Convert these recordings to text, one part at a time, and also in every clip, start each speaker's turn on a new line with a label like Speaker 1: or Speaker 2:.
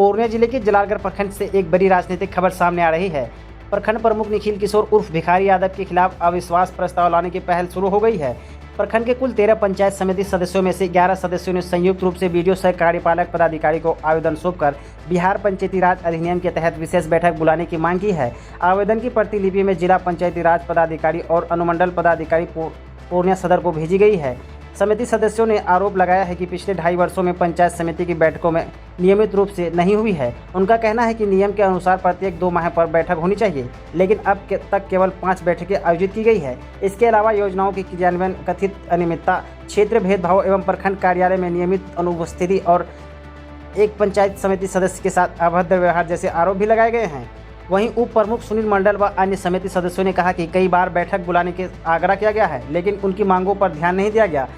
Speaker 1: पूर्णिया जिले के जलालगढ़ प्रखंड से एक बड़ी राजनीतिक खबर सामने आ रही है। प्रखंड प्रमुख निखिल किशोर उर्फ भिखारी यादव के खिलाफ अविश्वास प्रस्ताव लाने की पहल शुरू हो गई है। प्रखंड के कुल 13 पंचायत समिति सदस्यों में से 11 सदस्यों ने संयुक्त रूप से वीडियो सह कार्यपालक पदाधिकारी को आवेदन सौंपकर बिहार पंचायती राज अधिनियम के तहत विशेष बैठक बुलाने की मांग की है। आवेदन की प्रतिलिपि में जिला पंचायती राज पदाधिकारी और अनुमंडल पदाधिकारी पूर्णिया सदर को भेजी गई है। समिति सदस्यों ने आरोप लगाया है कि पिछले 2.5 वर्षों में पंचायत समिति की बैठकों में नियमित रूप से नहीं हुई है। उनका कहना है कि नियम के अनुसार प्रत्येक 2 माह पर बैठक होनी चाहिए, लेकिन अब तक केवल 5 बैठकें आयोजित की गई है। इसके अलावा योजनाओं की क्रियान्वयन, कथित अनियमितता, क्षेत्र भेदभाव एवं प्रखंड कार्यालय में नियमित अनुपस्थिति और एक पंचायत समिति सदस्य के साथ अभद्र व्यवहार जैसे आरोप भी लगाए गए हैं। वहीं उप प्रमुख सुनील मंडल व अन्य समिति सदस्यों ने कहा कि कई बार बैठक बुलाने के आग्रह किया गया है, लेकिन उनकी मांगों पर ध्यान नहीं दिया गया।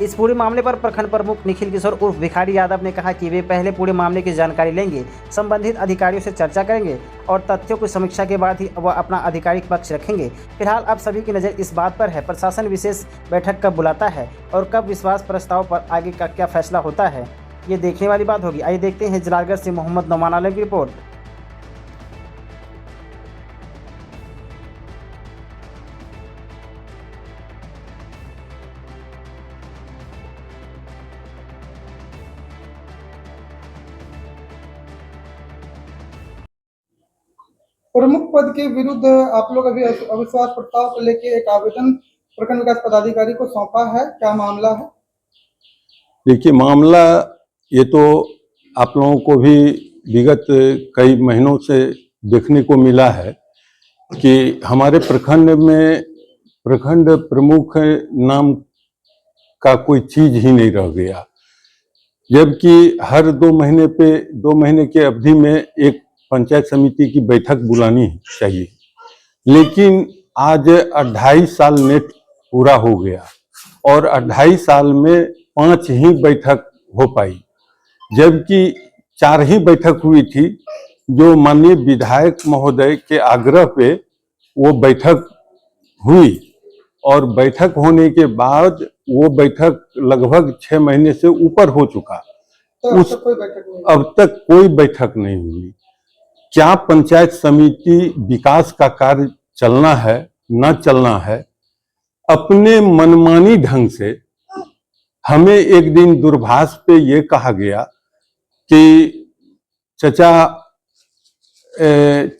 Speaker 1: इस पूरे मामले पर प्रखंड प्रमुख निखिल किशोर उर्फ भिखारी यादव ने कहा कि वे पहले पूरे मामले की जानकारी लेंगे, संबंधित अधिकारियों से चर्चा करेंगे और तथ्यों की समीक्षा के बाद ही वह अपना आधिकारिक पक्ष रखेंगे। फिलहाल अब सभी की नज़र इस बात पर है प्रशासन विशेष बैठक कब बुलाता है और कब विश्वास प्रस्ताव पर आगे का क्या फैसला होता है, ये देखने वाली बात होगी। आइए देखते हैं जलालगढ़ से मोहम्मद नौमान आलम की रिपोर्ट।
Speaker 2: प्रमुख पद के विरुद्ध आप लोग अभी अविश्वास प्रस्ताव को लेकर एक आवेदन प्रखंड विकास पदाधिकारी को सौंपा है, क्या मामला है?
Speaker 3: देखिए, मामला ये तो आप लोगों को भी विगत कई महीनों से देखने को मिला है कि हमारे प्रखंड में प्रखंड प्रमुख नाम का कोई चीज ही नहीं रह गया, जबकि हर 2 महीने के अवधि में एक पंचायत समिति की बैठक बुलानी चाहिए। लेकिन आज 2.5 साल नेट पूरा हो गया और 2.5 साल में 5 ही बैठक हो पाई, जबकि 4 ही बैठक हुई थी जो माननीय विधायक महोदय के आग्रह पे वो बैठक हुई। और बैठक होने के बाद वो बैठक लगभग 6 महीने से ऊपर हो चुका,
Speaker 2: तो
Speaker 3: अब तक कोई बैठक नहीं हुई। क्या पंचायत समिति विकास का कार्य चलना है न चलना है, अपने मनमानी ढंग से हमें एक दिन दूरभाष पे ये कहा गया कि चचा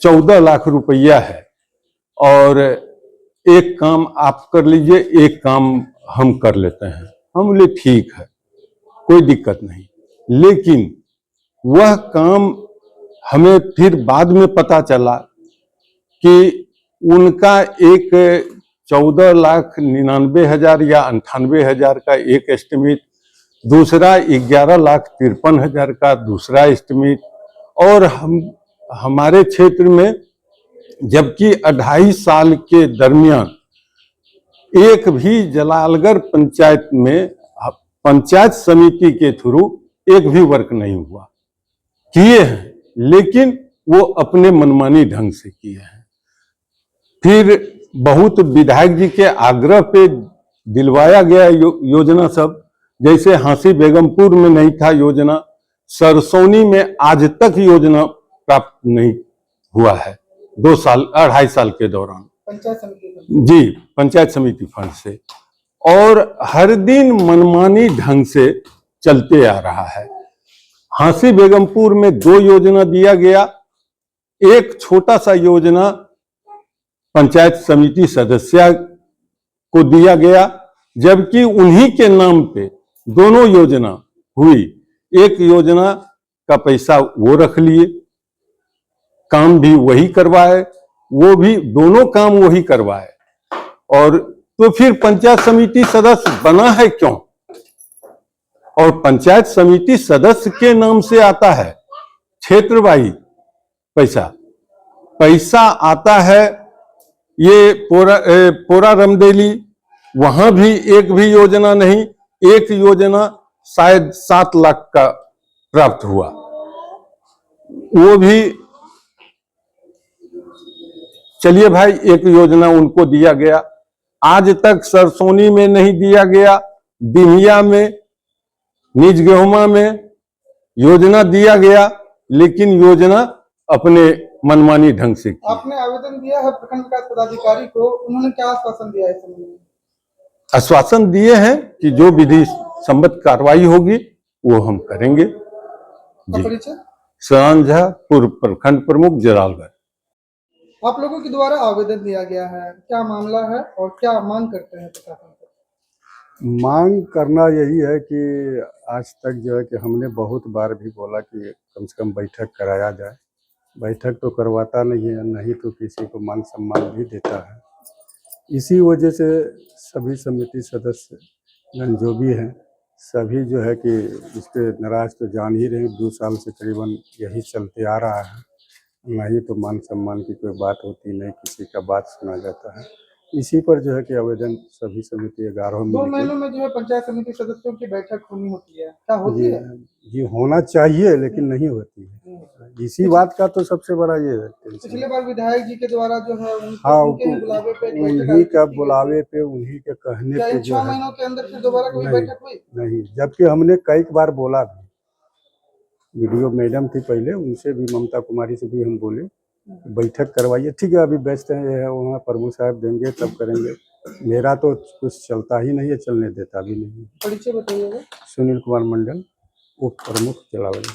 Speaker 3: 14 लाख रुपया है और एक काम आप कर लीजिए, एक काम हम कर लेते हैं। हम बोले ठीक है, कोई दिक्कत नहीं। लेकिन वह काम हमें फिर बाद में पता चला कि उनका एक 14,99,000 या 98,000 का एक एस्टिमेट, दूसरा 11,53,000 का दूसरा एस्टिमेट, और हमारे क्षेत्र में जबकि 2.5 साल के दरमियान एक भी जलालगढ़ पंचायत में पंचायत समिति के थ्रू एक भी वर्क नहीं हुआ। किए हैं लेकिन वो अपने मनमानी ढंग से किए हैं। फिर बहुत विधायक जी के आग्रह पे दिलवाया गया योजना सब, जैसे हांसी बेगमपुर में नहीं था योजना, सरसोनी में आज तक योजना प्राप्त नहीं हुआ है 2.5 साल के दौरान पंचायत समिति फंड से। और हर दिन मनमानी ढंग से चलते आ रहा है। हांसी बेगमपुर में 2 योजना दिया गया, एक छोटा सा योजना पंचायत समिति सदस्य को दिया गया, जबकि उन्हीं के नाम पे दोनों योजना हुई। एक योजना का पैसा वो रख लिए, काम भी वही करवाए, वो भी दोनों काम वही करवाए। और तो फिर पंचायत समिति सदस्य बना है क्यों? और पंचायत समिति सदस्य के नाम से आता है क्षेत्रवाही पैसा आता है। ये पोरा रमदेली, वहां भी एक भी योजना नहीं, एक योजना शायद 7 लाख का प्राप्त हुआ, वो भी चलिए भाई एक योजना उनको दिया गया। आज तक सरसोनी में नहीं दिया गया, दिमिया में, निज गेहुमा में योजना दिया गया, लेकिन योजना अपने मनमानी ढंग से की।
Speaker 2: आपने आवेदन दिया है प्रखंड विकास पदाधिकारी को, उन्होंने क्या आश्वासन दिया है इस संबंध में?
Speaker 3: आश्वासन दिए हैं कि जो विधि सम्मत कार्रवाई होगी वो हम करेंगे। जी,
Speaker 2: परिचय?
Speaker 3: सदानंद झा, पूर्व प्रखंड प्रमुख, जलालगढ़।
Speaker 2: आप लोगों के द्वारा आवेदन दिया गया है, क्या मामला है और क्या मांग करते हैं प्रशासन से?
Speaker 4: मांग करना यही है कि आज तक जो है कि हमने बहुत बार भी बोला कि कम से कम बैठक कराया जाए। बैठक तो करवाता नहीं है, नहीं तो किसी को मान सम्मान भी देता है। इसी वजह से सभी समिति सदस्य गण जो भी हैं सभी जो है कि इस पे नाराज तो जान ही रहे। 2 साल से करीबन यही चलते आ रहा है, नहीं तो मान सम्मान की कोई बात होती नहीं, किसी का बात सुना जाता है। इसी पर जो है कि आवेदन सभी समिति 11
Speaker 2: 2
Speaker 4: में
Speaker 2: महीनों में जो है पंचायत समिति सदस्यों की बैठक होनी होती है, क्या होती है?
Speaker 4: ये होना चाहिए लेकिन नहीं होती है। इसी बात का तो सबसे बड़ा ये है टेंशन।
Speaker 2: पिछली बार विधायक जी के द्वारा जो है
Speaker 4: हाँ,
Speaker 2: उनके ही बुलावे पे एक बैठक
Speaker 4: उन्हीं का
Speaker 2: आयोजित की गई।
Speaker 4: बुलावे पे, उन्हीं के कहने
Speaker 2: क्या
Speaker 4: पे
Speaker 2: इन
Speaker 4: जो
Speaker 2: 6
Speaker 4: है
Speaker 2: महीनों के अंदर फिर दोबारा कोई बैठक हुई?
Speaker 4: नहीं, जबकि हमने कई बार बोला भी। वीडियो मैडम थी पहले, उनसे भी, ममता कुमारी से भी हम बोले बैठक करवाइए। ठीक है, अभी व्यस्त हैं, वहाँ प्रभु साहब देंगे तब करेंगे। मेरा तो कुछ चलता ही नहीं है, चलने देता भी नहीं।
Speaker 2: परिचय बताइएगा।
Speaker 4: सुनील कुमार मंडल, उप प्रमुख, जलालगढ़।